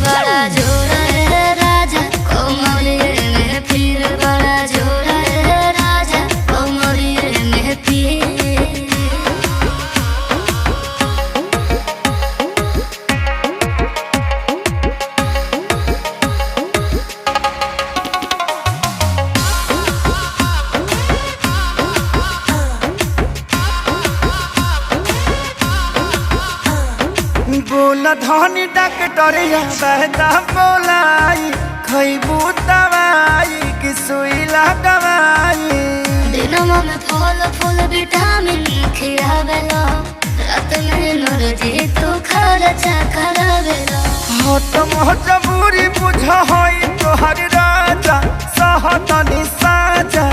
बड़ा जोड़ा है राजा कोमलिए में फिर बड़ा जोड़ा है राजा कोमलिए में फिर। बोला धनी डॉक्टरिया बहता बोलाई खैबू दवाई कि सुई लगवाई। दिनमा में फल फूल विटामिन खियावेला रात में एनर्जी तो खर्चा करावेला। हो तो मजबूरी बुझ होई तोहर राजा सहतनी साजा।